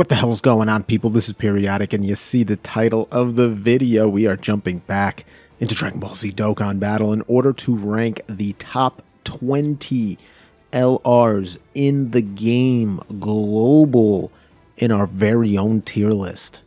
What the hell's going on, people? This is Periodic, and you see the title of the video. We are jumping back into Dragonball Z Dokkan Battle in order to rank the top 20 LRs in the game global in our very own tier list.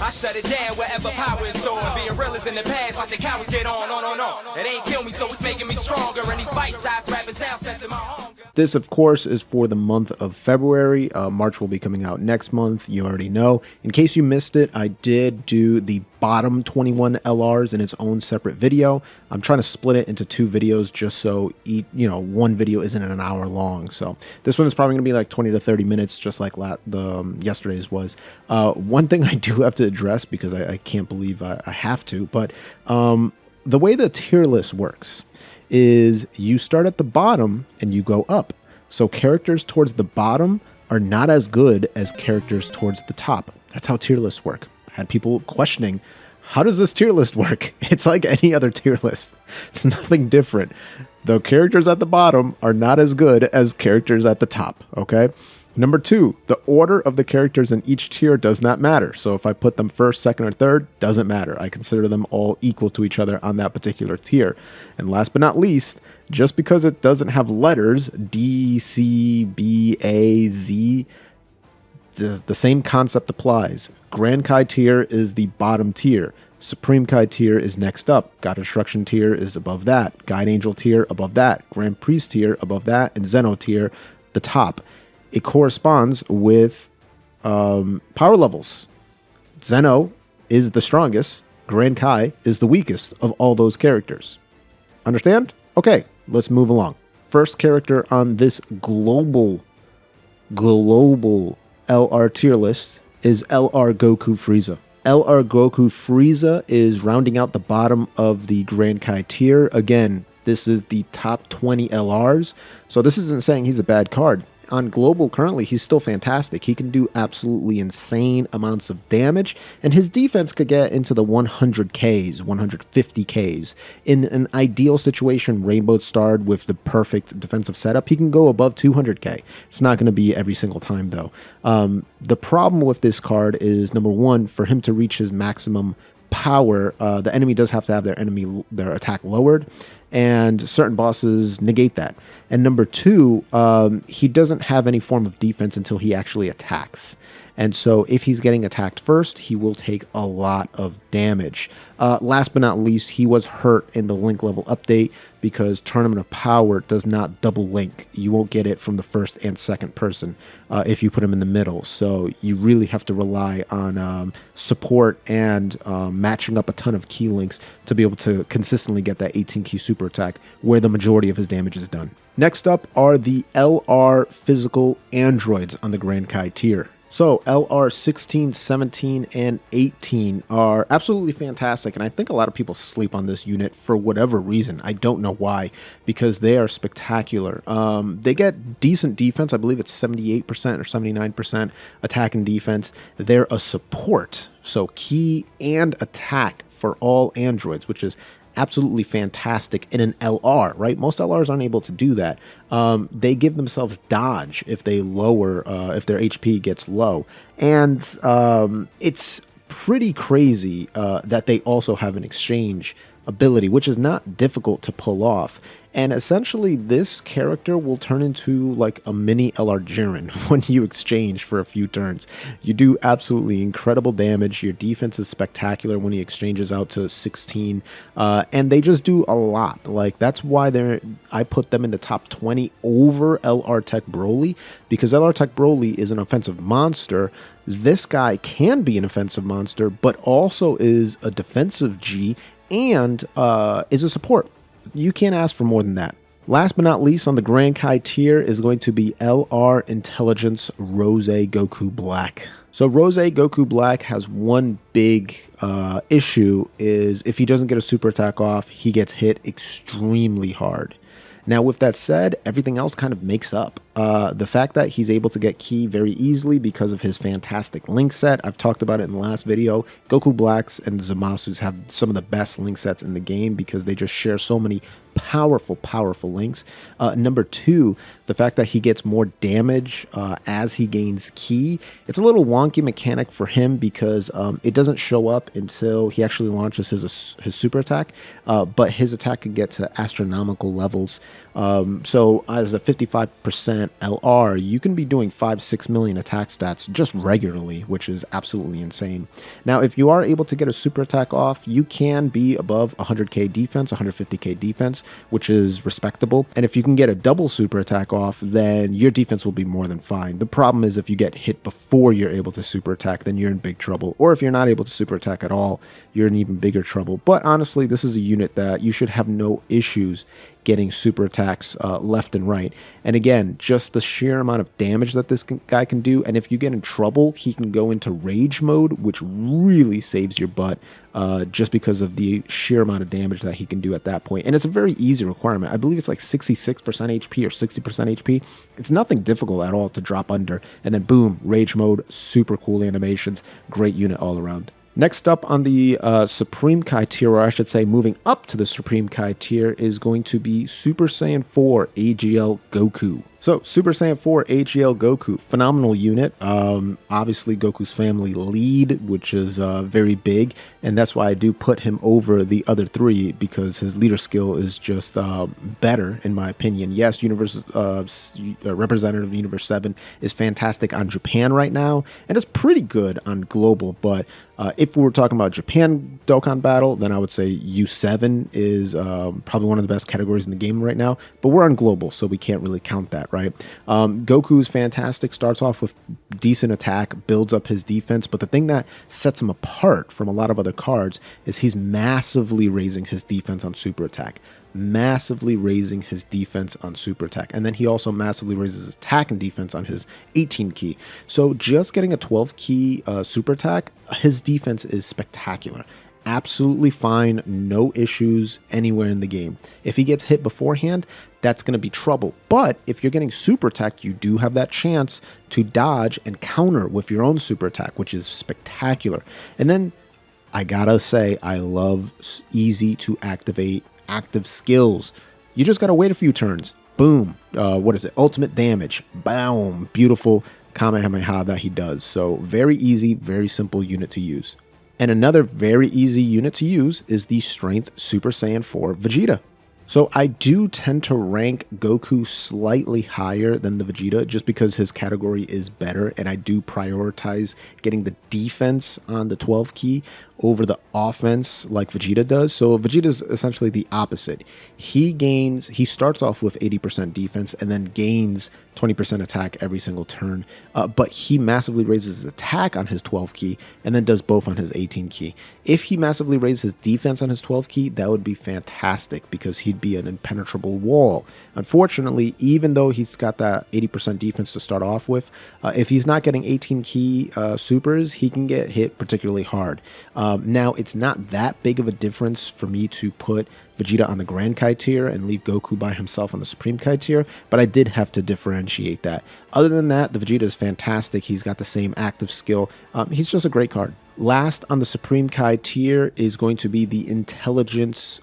I shut it down wherever power is stored. Being real is in the past, watching cowards get on. It ain't kill me, so it's making me stronger. And these bite-sized rappers now sensing my hunger. This, of course, is for the month of February. March will be coming out next month. You already know. In case you missed it, I did do the bottom 21 LRs in its own separate video. I'm trying to split it into two videos just so one video isn't an hour long. So this one is probably going to be like 20 to 30 minutes, just like yesterday's was. One thing I do have to address, because I can't believe I have to, but the way the tier list works is you start at the bottom and you go up. So characters towards the bottom are not as good as characters towards the top. That's how tier lists work. I had people questioning, how does this tier list work? It's like any other tier list. It's nothing different. The characters at the bottom are not as good as characters at the top, okay? Number two, the order of the characters in each tier does not matter. So if I put them first, second, or third, doesn't matter. I consider them all equal to each other on that particular tier. And last but not least, just because it doesn't have letters, D, C, B, A, Z, the same concept applies. Grand Kai tier is the bottom tier. Supreme Kai tier is next up. God Instruction tier is above that. Guide Angel tier above that. Grand Priest tier above that. And Zeno tier, the top. It corresponds with power levels. Zeno is the strongest. Grand Kai is the weakest of all those characters. Understand? Okay, let's move along. First character on this global LR tier list is LR Goku Frieza. LR Goku Frieza is rounding out the bottom of the Grand Kai tier. Again, this is the top 20 LRs. So this isn't saying he's a bad card. On global currently, he's still fantastic. He can do absolutely insane amounts of damage, and his defense could get into the 100Ks, 150Ks. In an ideal situation, Rainbow starred with the perfect defensive setup, he can go above 200K. It's not going to be every single time, though. The problem with this card is, number one, for him to reach his maximum power, the enemy does have to have their attack lowered, and certain bosses negate that. And number two, he doesn't have any form of defense until he actually attacks. And so if he's getting attacked first, he will take a lot of damage. Last but not least, he was hurt in the link level update because Tournament of Power does not double link. You won't get it from the first and second person if you put him in the middle. So you really have to rely on support and matching up a ton of key links to be able to consistently get that 18 key super attack where the majority of his damage is done. Next up are the LR physical androids on the Grand Kai tier. So LR 16, 17, and 18 are absolutely fantastic, and I think a lot of people sleep on this unit for whatever reason. I don't know why, because they are spectacular. They get decent defense. I believe it's 78% or 79% attack and defense. They're a support, so key and attack for all androids, which is absolutely fantastic in an LR, right? Most LRs aren't able to do that. They give themselves dodge if they lower, if their HP gets low. And it's pretty crazy that they also have an exchange ability, which is not difficult to pull off. And essentially, this character will turn into like a mini LR Jiren when you exchange for a few turns. You do absolutely incredible damage. Your defense is spectacular when he exchanges out to 16. And they just do a lot. Like, that's why I put them in the top 20 over LR Tech Broly, because LR Tech Broly is an offensive monster. This guy can be an offensive monster, but also is a defensive G and is a support. You can't ask for more than that. Last but not least on the Grand Kai tier is going to be LR Intelligence Rose Goku Black. So Rose Goku Black has one big issue, is if he doesn't get a super attack off, he gets hit extremely hard. Now with that said, everything else kind of makes up. The fact that he's able to get ki very easily because of his fantastic link set. I've talked about it in the last video. Goku Blacks and Zamasus have some of the best link sets in the game because they just share so many powerful links. Number 2, the fact that he gets more damage as he gains ki. It's a little wonky mechanic for him because it doesn't show up until he actually launches his super attack, but his attack can get to astronomical levels. So as a 55% LR, you can be doing 5-6 million attack stats just regularly, which is absolutely insane. Now, if you are able to get a super attack off, you can be above 100k defense, 150k defense, which is respectable. And if you can get a double super attack off, then your defense will be more than fine. The problem is if you get hit before you're able to super attack, then you're in big trouble. Or if you're not able to super attack at all, you're in even bigger trouble. But honestly, this is a unit that you should have no issues getting super attacks left and right. And again, just the sheer amount of damage that this guy can do. And if you get in trouble, he can go into rage mode, which really saves your butt just because of the sheer amount of damage that he can do at that point. And it's a very easy requirement. I believe it's like 66% HP or 60% HP. It's nothing difficult at all to drop under. And then boom, rage mode, super cool animations, great unit all around. Next up on the Supreme Kai tier, or I should say moving up to the Supreme Kai tier, is going to be Super Saiyan 4 AGL Goku. So, Super Saiyan 4 AGL Goku, phenomenal unit. Obviously, Goku's family lead, which is very big, and that's why I do put him over the other 3, because his leader skill is just better, in my opinion. Yes, Representative Universe 7 is fantastic on Japan right now, and it's pretty good on global, but if we were talking about Japan Dokkan Battle, then I would say U7 is probably one of the best categories in the game right now, but we're on global, so we can't really count that, right? Goku is fantastic, starts off with decent attack, builds up his defense, but the thing that sets him apart from a lot of other cards is he's massively raising his defense on super attack. Massively raising his defense on super attack, and then he also massively raises his attack and defense on his 18 ki. So just getting a 12 ki super attack, his defense is spectacular. Absolutely fine, no issues anywhere in the game. If he gets hit beforehand, that's going to be trouble. But if you're getting super attack, you do have that chance to dodge and counter with your own super attack, which is spectacular. And then I gotta say, I love easy to activate active skills. You just gotta wait a few turns. Boom. What is it? Ultimate damage. Boom. Beautiful Kamehameha that he does. So very easy, very simple unit to use. And another very easy unit to use is the Strength Super Saiyan 4 Vegeta. So I do tend to rank Goku slightly higher than the Vegeta just because his category is better, and I do prioritize getting the defense on the 12 ki over the offense like Vegeta does. So Vegeta is essentially the opposite. He starts off with 80% defense and then gains 20% attack every single turn, but he massively raises his attack on his 12 ki and then does both on his 18 ki. If he massively raises his defense on his 12 ki, that would be fantastic because he'd be an impenetrable wall. Unfortunately, even though he's got that 80% defense to start off with, if he's not getting 18 ki supers, he can get hit particularly hard. Now, it's not that big of a difference for me to put Vegeta on the Grand Kai tier and leave Goku by himself on the Supreme Kai tier, but I did have to differentiate that. Other than that, the Vegeta is fantastic. He's got the same active skill. He's just a great card. Last on the Supreme Kai tier is going to be the Intelligence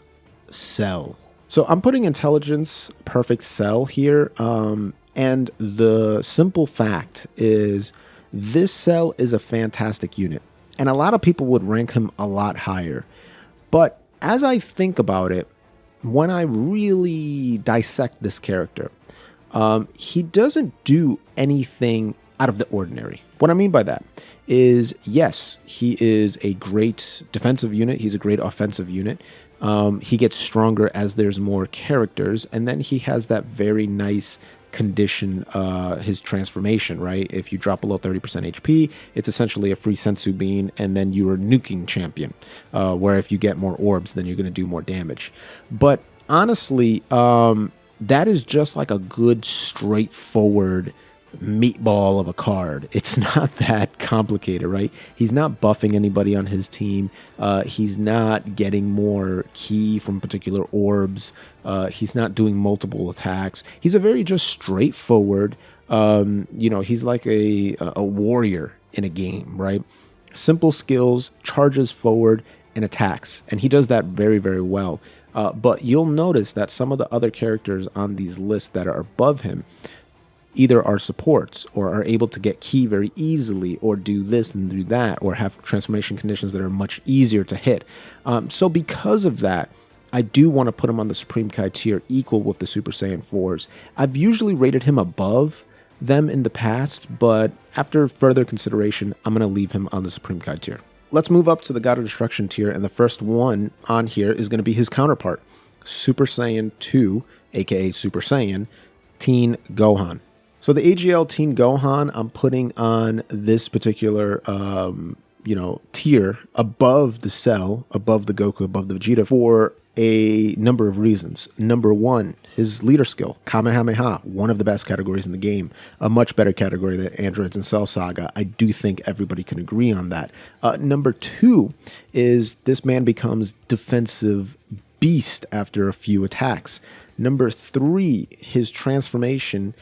Cell. So I'm putting Intelligence Perfect Cell here, and the simple fact is this cell is a fantastic unit. And a lot of people would rank him a lot higher. But as I think about it, when I really dissect this character, he doesn't do anything out of the ordinary. What I mean by that is, yes, he is a great defensive unit. He's a great offensive unit. He gets stronger as there's more characters. And then he has that very nice condition, his transformation, right? If you drop below 30% HP, it's essentially a free sensu bean, and then you are nuking champion, where if you get more orbs, then you're going to do more damage. But honestly, that is just like a good straightforward meatball of a card. It's not that complicated, right? He's not buffing anybody on his team. He's not getting more ki from particular orbs. He's not doing multiple attacks. He's a very just straightforward, he's like a warrior in a game, right? Simple skills, charges forward, and attacks. And he does that very, very well. But you'll notice that some of the other characters on these lists that are above him either are supports or are able to get ki very easily or do this and do that or have transformation conditions that are much easier to hit. So because of that, I do want to put him on the Supreme Kai tier equal with the Super Saiyan 4s. I've usually rated him above them in the past, but after further consideration, I'm going to leave him on the Supreme Kai tier. Let's move up to the God of Destruction tier, and the first one on here is going to be his counterpart, Super Saiyan 2, aka Super Saiyan, Teen Gohan. So the AGL Teen Gohan, I'm putting on this particular, tier above the Cell, above the Goku, above the Vegeta for a number of reasons. Number one, his leader skill, Kamehameha, one of the best categories in the game, a much better category than Androids and Cell Saga. I do think everybody can agree on that. Number two is this man becomes defensive beast after a few attacks. Number three, his transformation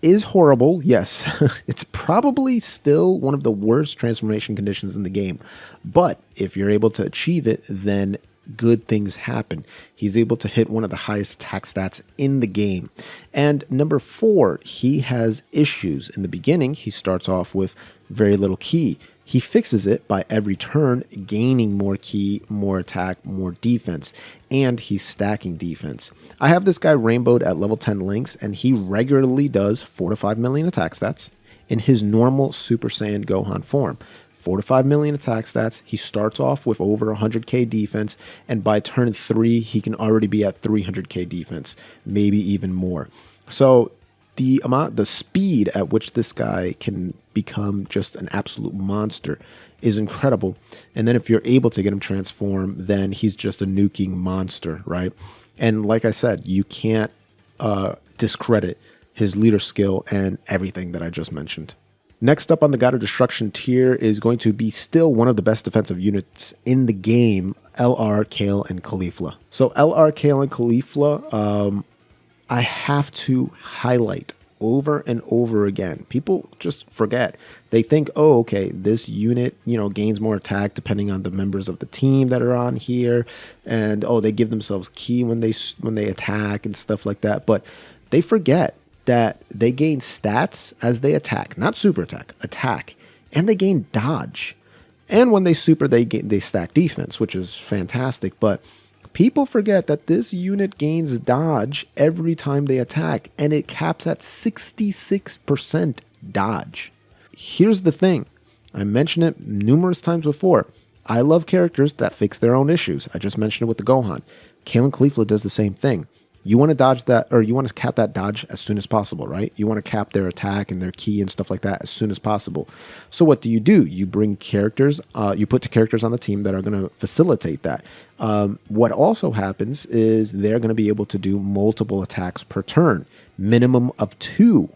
is horrible. Yes, it's probably still one of the worst transformation conditions in the game. But if you're able to achieve it, then good things happen. He's able to hit one of the highest attack stats in the game. And number four, he has issues. In the beginning, he starts off with very little ki. He fixes it by every turn, gaining more ki, more attack, more defense, and he's stacking defense. I have this guy rainbowed at level 10 links, and he regularly does 4 to 5 million attack stats in his normal Super Saiyan Gohan form. 4 to 5 million attack stats. He starts off with over 100k defense, and by turn 3, he can already be at 300k defense, maybe even more. So the speed at which this guy can become just an absolute monster is incredible. And then if you're able to get him transformed, then he's just a nuking monster, right? And like I said, you can't discredit his leader skill and everything that I just mentioned. Next up on the God of Destruction tier is going to be still one of the best defensive units in the game, LR, Kale, and Khalifa. So LR, Kale, and Khalifa, I have to highlight over and over again. People just forget. They think, oh, okay, this unit, gains more attack depending on the members of the team that are on here, and they give themselves ki when they attack and stuff like that. But they forget that they gain stats as they attack, not super attack, and they gain dodge. And when they super, they stack defense, which is fantastic. But people forget that this unit gains dodge every time they attack, and it caps at 66% dodge. Here's the thing. I mentioned it numerous times before. I love characters that fix their own issues. I just mentioned it with the Gohan. Kale and Khalifa does the same thing. You want to dodge that, or you want to cap that dodge as soon as possible, right? You want to cap their attack and their ki and stuff like that as soon as possible. So what do? You bring characters, you put the characters on the team that are going to facilitate that. What also happens is they're going to be able to do multiple attacks per turn, minimum of 2.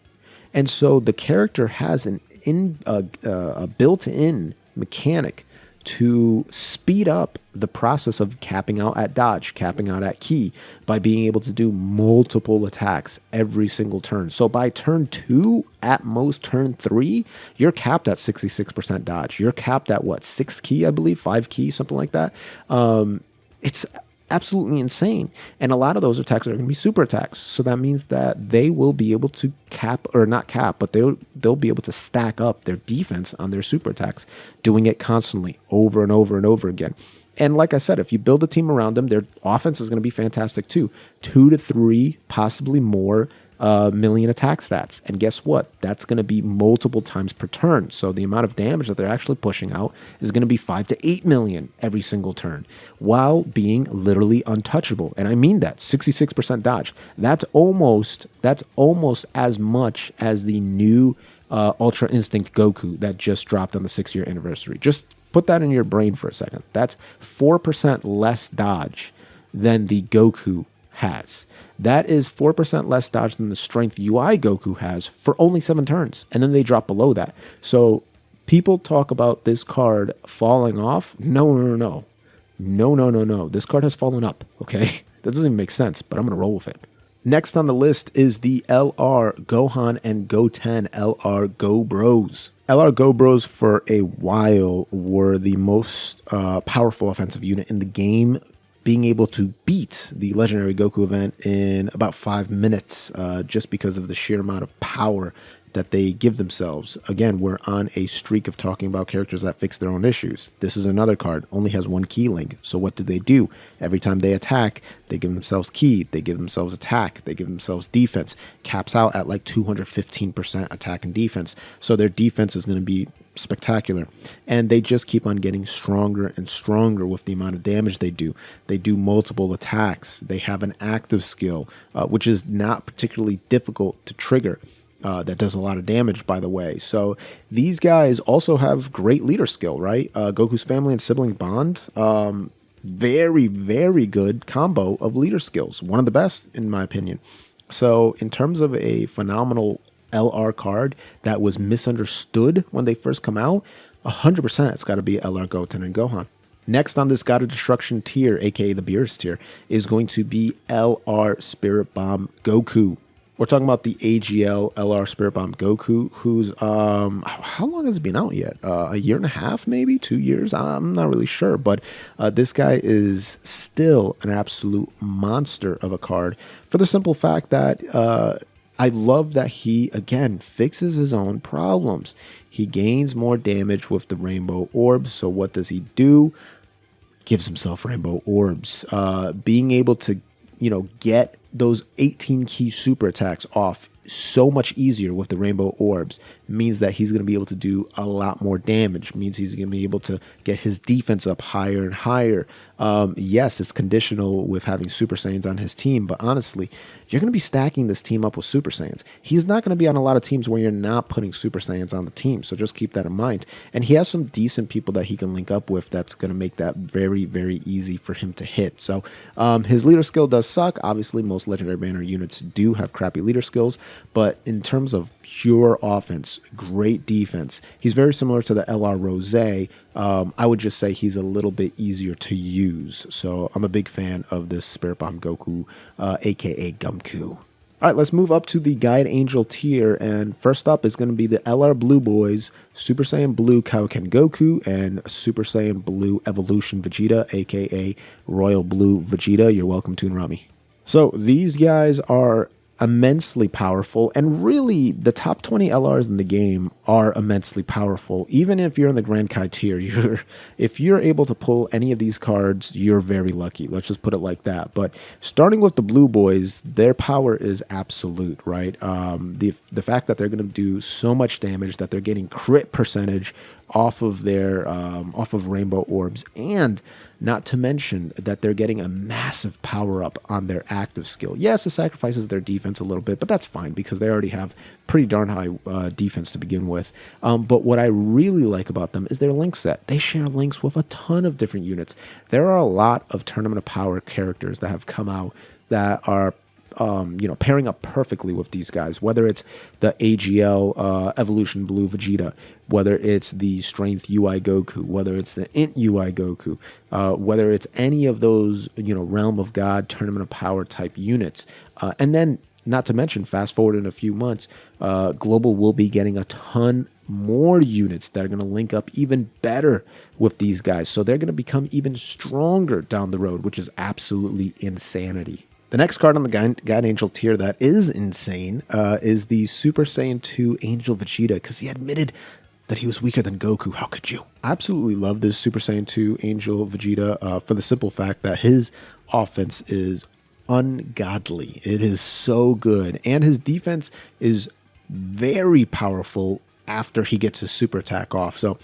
And so the character has a built-in mechanic to speed up the process of capping out at dodge, capping out at ki, by being able to do multiple attacks every single turn. So by turn 2, at most turn 3, you're capped at 66% dodge. You're capped at 6 ki, I believe, 5 ki, something like that. It's absolutely insane. And a lot of those attacks are going to be super attacks. So that means that they will be able to cap, or not cap, but they'll be able to stack up their defense on their super attacks, doing it constantly over and over and over again. And like I said, if you build a team around them, their offense is going to be fantastic too. 2 to 3, possibly more million attack stats. And guess what? That's going to be multiple times per turn. So the amount of damage that they're actually pushing out is going to be 5 to 8 million every single turn, while being literally untouchable. And I mean that, 66% dodge. That's almost as much as the new Ultra Instinct Goku that just dropped on the 6-year anniversary. Just put that in your brain for a second. That's 4% less dodge than the Goku has. That is 4% less dodge than the strength UI Goku has for only 7 turns. And then they drop below that. So people talk about this card falling off. No. This card has fallen up, okay? That doesn't even make sense, but I'm going to roll with it. Next on the list is the LR Gohan and Goten LR Go Bros. LR Go Bros for a while were the most powerful offensive unit in the game, being able to beat the legendary Goku event in about 5 minutes just because of the sheer amount of power that they give themselves. Again, we're on a streak of talking about characters that fix their own issues. This is another card, only has 1 key link. So what do? Every time they attack, they give themselves key, they give themselves attack, they give themselves defense. Caps out at like 215% attack and defense. So their defense is going to be spectacular. And they just keep on getting stronger and stronger with the amount of damage they do. They do multiple attacks. They have an active skill, which is not particularly difficult to trigger. That does a lot of damage, by the way. So these guys also have great leader skill, right? Goku's family and sibling bond. Very, very good combo of leader skills. One of the best, in my opinion. So in terms of a phenomenal LR card that was misunderstood when they first come out, 100% it's got to be LR Goten and Gohan. Next on this God of Destruction tier, aka the Beerus tier, is going to be LR Spirit Bomb Goku. We're talking about the AGL LR Spirit Bomb Goku, who's, how long has it been out yet? A year and a half, maybe 2 years? I'm not really sure, but this guy is still an absolute monster of a card for the simple fact that I love that he, again, fixes his own problems. He gains more damage with the rainbow orbs, so what does he do? Gives himself rainbow orbs. Being able to, get those 18 key super attacks off so much easier with the rainbow orbs means that he's going to be able to do a lot more damage, means he's going to be able to get his defense up higher and higher. Yes, it's conditional with having Super Saiyans on his team, but honestly, you're going to be stacking this team up with Super Saiyans. He's not going to be on a lot of teams where you're not putting Super Saiyans on the team, so just keep that in mind. And he has some decent people that he can link up with that's going to make that very, very easy for him to hit. So his leader skill does suck. Obviously, most Legendary Banner units do have crappy leader skills, but in terms of pure offense, great defense, he's very similar to the LR Rose. I would just say he's a little bit easier to use. So I'm a big fan of this Spirit Bomb Goku, aka Gumku. All right, let's move up to the Guide Angel tier. And first up is going to be the LR Blue Boys, Super Saiyan Blue Kaioken Goku, and Super Saiyan Blue Evolution Vegeta, aka Royal Blue Vegeta. You're welcome, Toonrami. So these guys are immensely powerful, and really the top 20 LRs in the game are immensely powerful. Even if you're in the Grand Kai tier, if you're able to pull any of these cards, you're very lucky. Let's just put it like that. But starting with the Blue Boys, their power is absolute, right? The fact that they're going to do so much damage, that they're getting crit percentage off of their off of rainbow orbs, and not to mention that they're getting a massive power up on their active skill. Yes, it sacrifices their defense a little bit, but that's fine because they already have pretty darn high defense to begin with. But what I really like about them is their link set. They share links with a ton of different units. There are a lot of Tournament of Power characters that have come out that are pairing up perfectly with these guys, whether it's the AGL Evolution Blue Vegeta, whether it's the Strength UI Goku, whether it's the Int UI Goku, whether it's any of those, Realm of God, Tournament of Power type units. And then, not to mention, fast forward in a few months, Global will be getting a ton more units that are going to link up even better with these guys. So they're going to become even stronger down the road, which is absolutely insanity. The next card on the Guide Angel tier that is insane is the Super Saiyan 2 Angel Vegeta, because he admitted that he was weaker than Goku. How could you? I absolutely love this Super Saiyan 2 Angel Vegeta for the simple fact that his offense is ungodly. It is so good. And his defense is very powerful after he gets his super attack off. So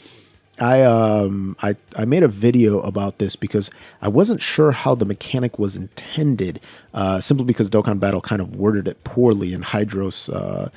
I made a video about this because I wasn't sure how the mechanic was intended, simply because Dokkan Battle kind of worded it poorly, and Hydros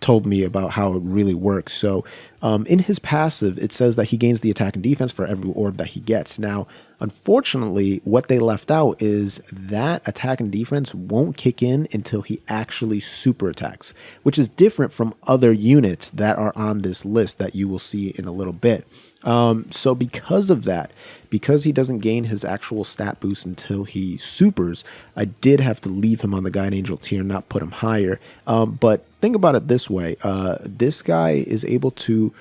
told me about how it really works. So in his passive, it says that he gains the attack and defense for every orb that he gets. Now, unfortunately, what they left out is that attack and defense won't kick in until he actually super attacks, which is different from other units that are on this list that you will see in a little bit. So because of that, because he doesn't gain his actual stat boost until he supers, I did have to leave him on the Guide Angel tier, not put him higher. But think about it this way. This guy is able to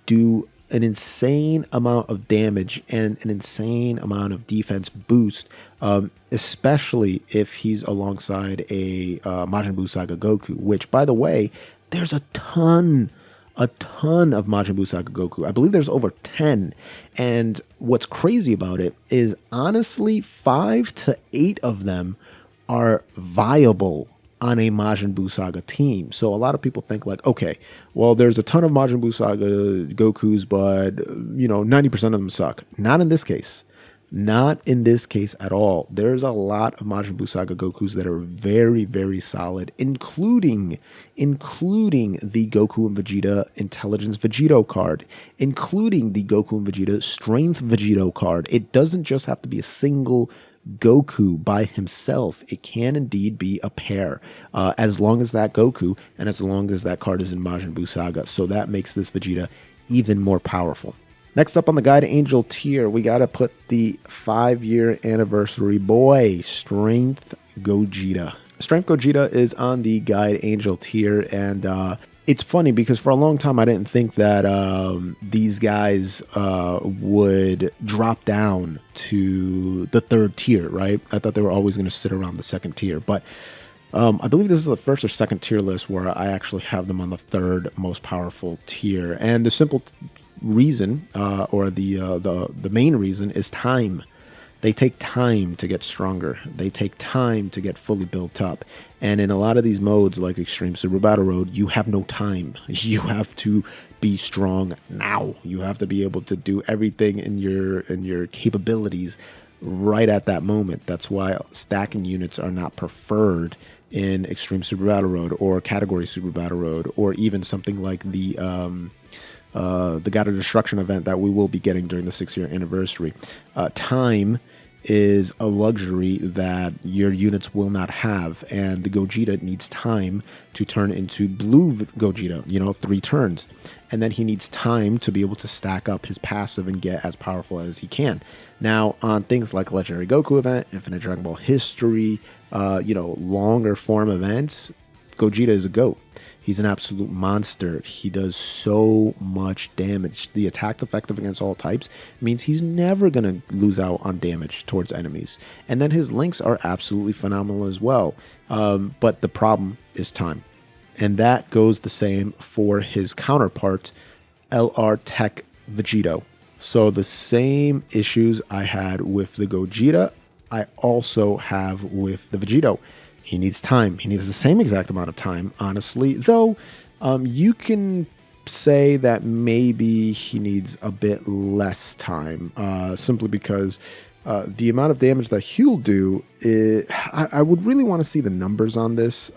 do an insane amount of damage and an insane amount of defense boost, especially if he's alongside a Majin Buu Saga Goku, which, by the way, there's a ton of Majin Buu Saga Goku. I believe there's over 10. And what's crazy about it is, honestly, 5 to 8 of them are viable on a Majin Buu Saga team. So a lot of people think like, okay, well, there's a ton of Majin Buu Saga Gokus, but 90% of them suck. Not in this case. Not in this case at all. There's a lot of Majin Buu Saga Gokus that are very, very solid, including the Goku and Vegeta Intelligence Vegito card, including the Goku and Vegeta Strength Vegito card. It doesn't just have to be a single Goku by himself. It can indeed be a pair, as long as that Goku and as long as that card is in Majin Buu Saga. So that makes this Vegeta even more powerful. Next up on the Guide Angel tier, we got to put the 5-year anniversary boy, Strength Gogeta. Strength Gogeta is on the Guide Angel tier, and it's funny because for a long time I didn't think that these guys would drop down to the 3rd tier, right? I thought they were always going to sit around the 2nd tier, but I believe this is the 1st or 2nd tier list where I actually have them on the 3rd most powerful tier. And the simple reason, or the main reason, is time. They take time to get stronger. They take time to get fully built up. And in a lot of these modes, like Extreme Super Battle Road, you have no time. You have to be strong now. You have to be able to do everything in your capabilities right at that moment. That's why stacking units are not preferred in Extreme Super Battle Road or Category Super Battle Road, or even something like the God of Destruction event that we will be getting during the 6-year anniversary. Time is a luxury that your units will not have, and the Gogeta needs time to turn into blue Gogeta, 3 turns. And then he needs time to be able to stack up his passive and get as powerful as he can. Now, on things like Legendary Goku event, Infinite Dragon Ball History, longer form events, Gogeta is a GOAT. He's an absolute monster. He does so much damage. The attack effective against all types means he's never going to lose out on damage towards enemies. And then his links are absolutely phenomenal as well. But the problem is time. And that goes the same for his counterpart, LR Tech Vegito. So the same issues I had with the Gogeta, I also have with the Vegito. He needs time. He needs the same exact amount of time, honestly. Though you can say that maybe he needs a bit less time, simply because the amount of damage that he'll do, I would really want to see the numbers on this.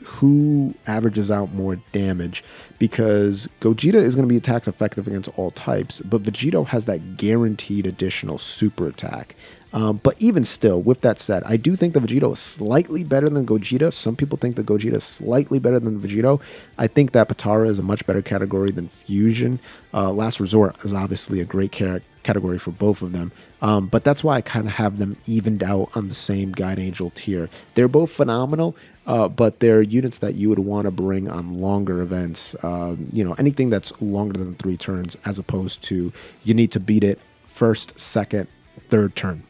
Who averages out more damage, because Gogeta is going to be attack effective against all types, but Vegito has that guaranteed additional super attack. But even still, with that said, I do think the Vegito is slightly better than Gogeta. Some people think the Gogeta is slightly better than the Vegito. I think that Potara is a much better category than Fusion. Last Resort is obviously a great category for both of them. But that's why I kind of have them evened out on the same Guide Angel tier. They're both phenomenal, but they're units that you would want to bring on longer events. Anything that's longer than 3 turns, as opposed to you need to beat it 1st, 2nd, 3rd turn.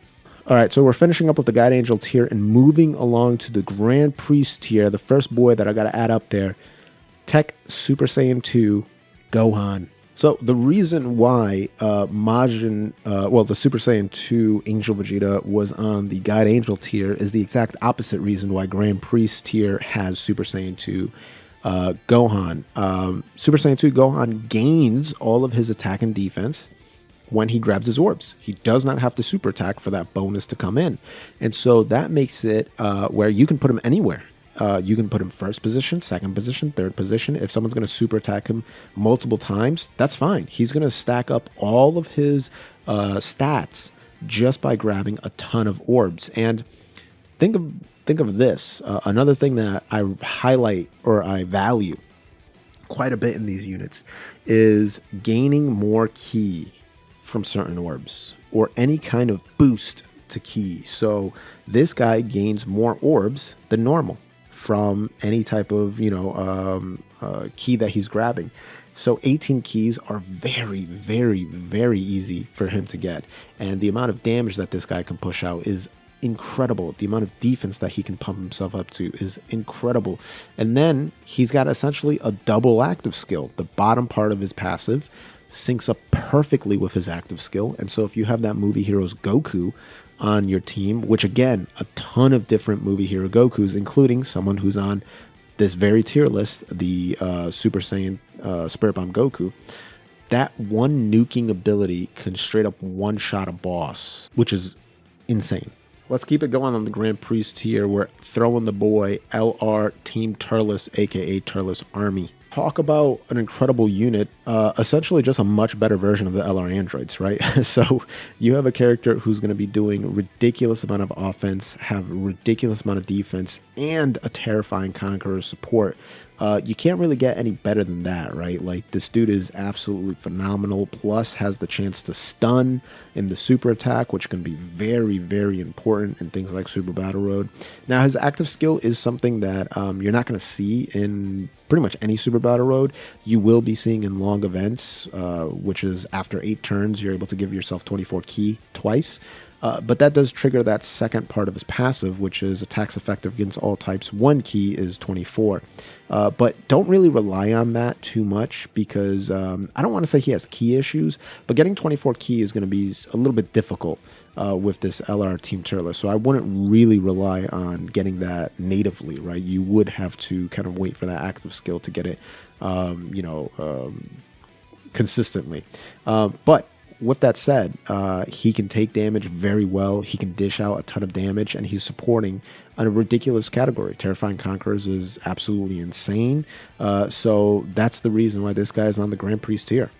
All right, so we're finishing up with the Guide Angel tier and moving along to the Grand Priest tier. The first boy that I got to add up there, Tech Super Saiyan 2 Gohan. So the reason why the Super Saiyan 2 Angel Vegeta was on the Guide Angel tier is the exact opposite reason why Grand Priest tier has Super Saiyan 2 Gohan. Super Saiyan 2 Gohan gains all of his attack and defense when he grabs his orbs. He does not have to super attack for that bonus to come in. And so that makes it where you can put him anywhere. You can put him first position, second position, third position. If someone's going to super attack him multiple times, that's fine. He's going to stack up all of his stats just by grabbing a ton of orbs. And think of this. Another thing that I highlight or I value quite a bit in these units is gaining more ki from certain orbs or any kind of boost to ki. So this guy gains more orbs than normal from any type of ki that he's grabbing. So 18 keys are very, very, very easy for him to get, and the amount of damage that this guy can push out is incredible. The amount of defense that he can pump himself up to is incredible. And then he's got essentially a double active skill. The bottom part of his passive syncs up perfectly with his active skill. And so if you have that movie hero's Goku on your team, which again, a ton of different movie hero Gokus, including someone who's on this very tier list, the Super Saiyan Spirit Bomb Goku, that one nuking ability can straight up one-shot a boss, which is insane. Let's keep it going on the Grand Priest tier. We're throwing the boy LR Team Turles, aka Turles Army. Talk about an incredible unit, essentially just a much better version of the LR androids, right? So you have a character who's going to be doing ridiculous amount of offense, have a ridiculous amount of defense, and a terrifying conqueror support. You can't really get any better than that, right? Like, this dude is absolutely phenomenal, plus has the chance to stun in the super attack, which can be very, very important in things like Super Battle Road. Now, his active skill is something that you're not going to see in pretty much any Super Battle Road. You will be seeing in long events, which is after 8 turns, you're able to give yourself 24 ki twice. But that does trigger that second part of his passive, which is attacks effective against all types. 1 ki is 24. But don't really rely on that too much, because I don't want to say he has ki issues, but getting 24 ki is going to be a little bit difficult with this LR Team Turles. So I wouldn't really rely on getting that natively, right? You would have to kind of wait for that active skill to get it, consistently. But with that said, he can take damage very well. He can dish out a ton of damage, and he's supporting a ridiculous category. Terrifying Conquerors is absolutely insane. So that's the reason why this guy is on the Grand Priest tier.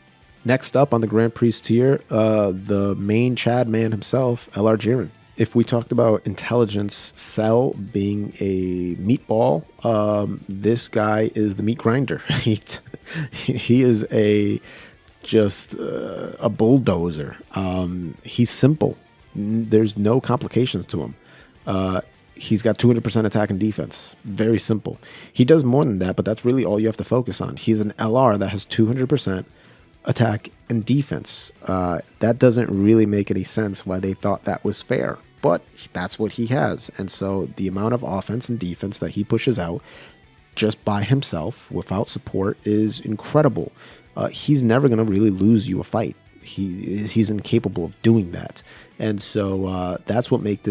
Next up on the Grand Priest tier, the main Chad man himself, LR Jiren. If we talked about intelligence Cell being a meatball, this guy is the meat grinder. He is just a bulldozer. He's simple. There's no complications to him. He's got 200% attack and defense. Very simple. He does more than that, but that's really all you have to focus on. He's an LR that has 200% attack and defense. That doesn't really make any sense why they thought that was fair, but that's what he has. And so the amount of offense and defense that he pushes out just by himself without support is incredible. He's never going to really lose you a fight. He's incapable of doing that. And so that's what makes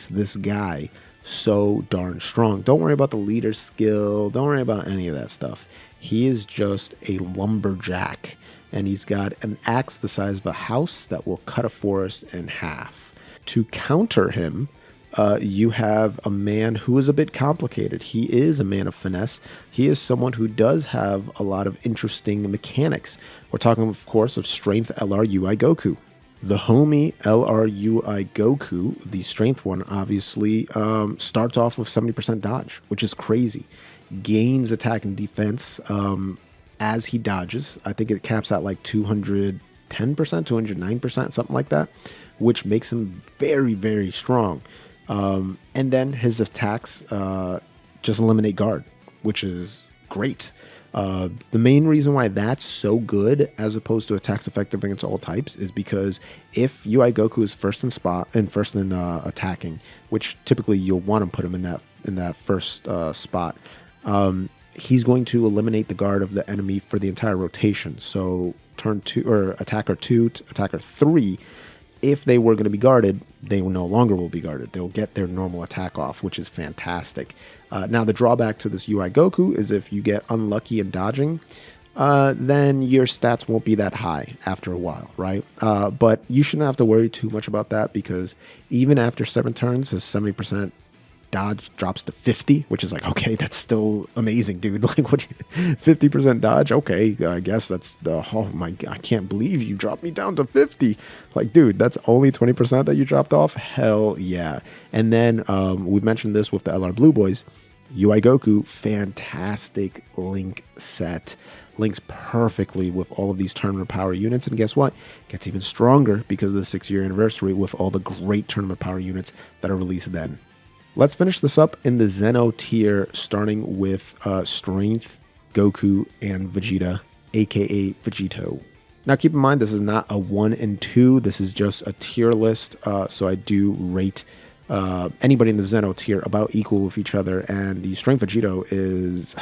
this guy so darn strong. Don't worry about the leader skill. Don't worry about any of that stuff. He is just a lumberjack, and he's got an axe the size of a house that will cut a forest in half. To counter him, you have a man who is a bit complicated. He is a man of finesse. He is someone who does have a lot of interesting mechanics. We're talking, of course, of Strength LR UI Goku. The homie LR UI Goku, the strength one, obviously starts off with 70% dodge, which is crazy. Gains attack and defense as he dodges. I think it caps at like 210%, 209%, something like that, which makes him very, very strong. And then his attacks just eliminate guard, which is great. The main reason why that's so good as opposed to attacks effective against all types is because if UI Goku is first in attacking, which typically you'll want to put him in that first spot, he's going to eliminate the guard of the enemy for the entire rotation. So turn 2 or attacker 2 to attacker 3. If they were going to be guarded, they no longer will be guarded. They'll get their normal attack off, which is fantastic. Now, the drawback to this UI Goku is if you get unlucky in dodging, then your stats won't be that high after a while, right? But you shouldn't have to worry too much about that, because even after 7 turns, his 70% dodge drops to 50, which is like, okay, that's still amazing, dude. Like, what, 50% dodge? Okay, I guess that's, oh my, I can't believe you dropped me down to 50. Like, dude, that's only 20% that you dropped off? Hell yeah. And then we mentioned this with the LR Blue Boys. UI Goku, fantastic link set. Links perfectly with all of these tournament power units. And guess what? Gets even stronger because of the 6-year anniversary with all the great tournament power units that are released then. Let's finish this up in the Zeno tier, starting with Strength, Goku, and Vegeta, aka Vegito. Now keep in mind, this is not a 1 and 2. This is just a tier list. So I do rate anybody in the Zeno tier about equal with each other, and the Strength Vegito is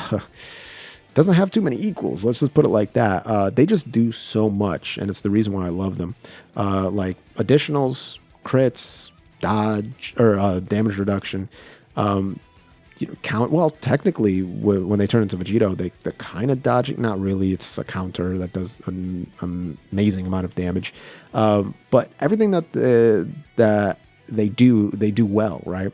doesn't have too many equals. Let's just put it like that. They just do so much, and it's the reason why I love them. Like additionals, crits, dodge, or damage reduction. Count. Well, technically, when they turn into Vegito, they're kind of dodging. Not really. It's a counter that does an amazing amount of damage. But everything that they do well, right?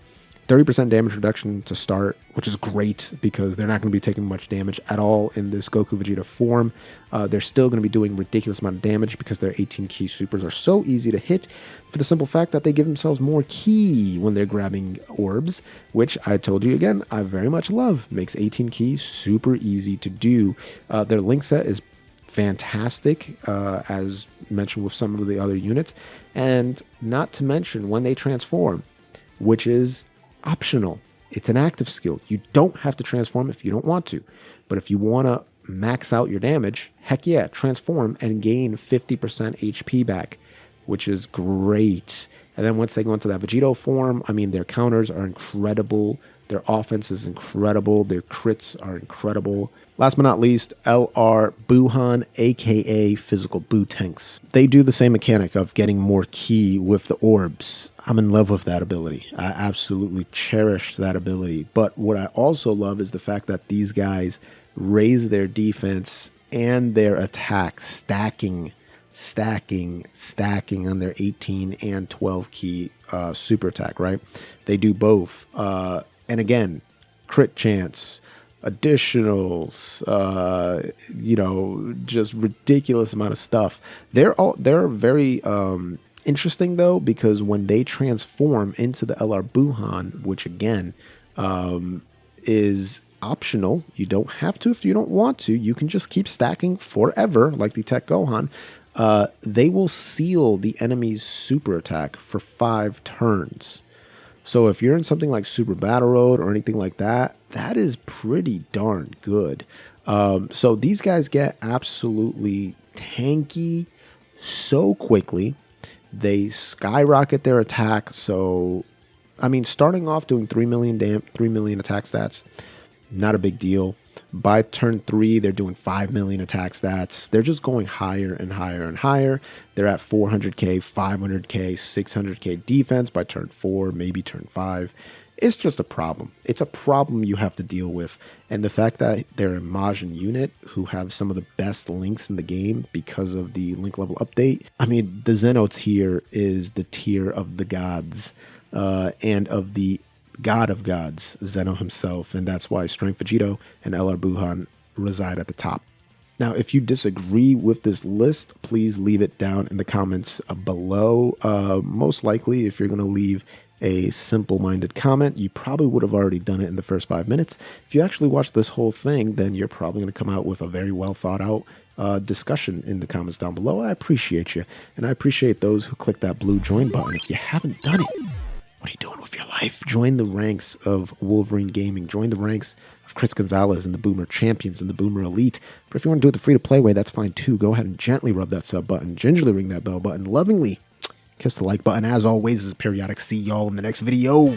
30% damage reduction to start, which is great because they're not going to be taking much damage at all in this Goku Vegeta form. They're still going to be doing ridiculous amount of damage because their 18 key supers are so easy to hit for the simple fact that they give themselves more ki when they're grabbing orbs, which I told you again, I very much love. Makes 18 keys super easy to do. Their link set is fantastic, as mentioned with some of the other units, and not to mention when they transform, which is optional. It's an active skill. You don't have to transform if you don't want to, but if you want to max out your damage, heck yeah, transform and gain 50% HP back, which is great. And then once they go into that Vegito form, I mean, their counters are incredible. Their offense is incredible. Their crits are incredible. Last but not least, LR Buhan, aka Physical Boo Tanks. They do the same mechanic of getting more ki with the orbs. I'm in love with that ability. I absolutely cherish that ability. But what I also love is the fact that these guys raise their defense and their attack, stacking on their 18 and 12 key super attack, right? They do both. And again, crit chance, additionals, just ridiculous amount of stuff. They're very interesting though, because when they transform into the LR Buhan, which again is optional, you don't have to if you don't want to. You can just keep stacking forever, like the Tech Gohan. They will seal the enemy's super attack for 5 turns. So if you're in something like Super Battle Road or anything like that, that is pretty darn good. So these guys get absolutely tanky so quickly. They skyrocket their attack. So, I mean, starting off doing 3 million attack stats, not a big deal. By turn 3, they're doing 5 million attack stats. They're just going higher and higher and higher. They're at 400k, 500k, 600k defense by turn 4, maybe turn 5. It's just a problem. It's a problem you have to deal with. And the fact that they're a Majin unit who have some of the best links in the game because of the link level update. I mean, the Zeno tier is the tier of the gods and of the God of gods, Zeno himself, and that's why Strength Vegito and LR Buhan reside at the top. Now, if you disagree with this list, please leave it down in the comments below. Most likely, if you're going to leave a simple-minded comment, you probably would have already done it in the first 5 minutes. If you actually watched this whole thing, then you're probably going to come out with a very well thought out discussion in the comments down below. I appreciate you, and I appreciate those who click that blue join button. If you haven't done it, what are you doing with your life? Join the ranks of Wolverine Gaming. Join the ranks of Chris Gonzalez and the Boomer Champions and the Boomer Elite. But if you want to do it the free-to-play way, that's fine too. Go ahead and gently rub that sub button, gingerly ring that bell button, lovingly kiss the like button. As always, this is Periodic. See y'all in the next video.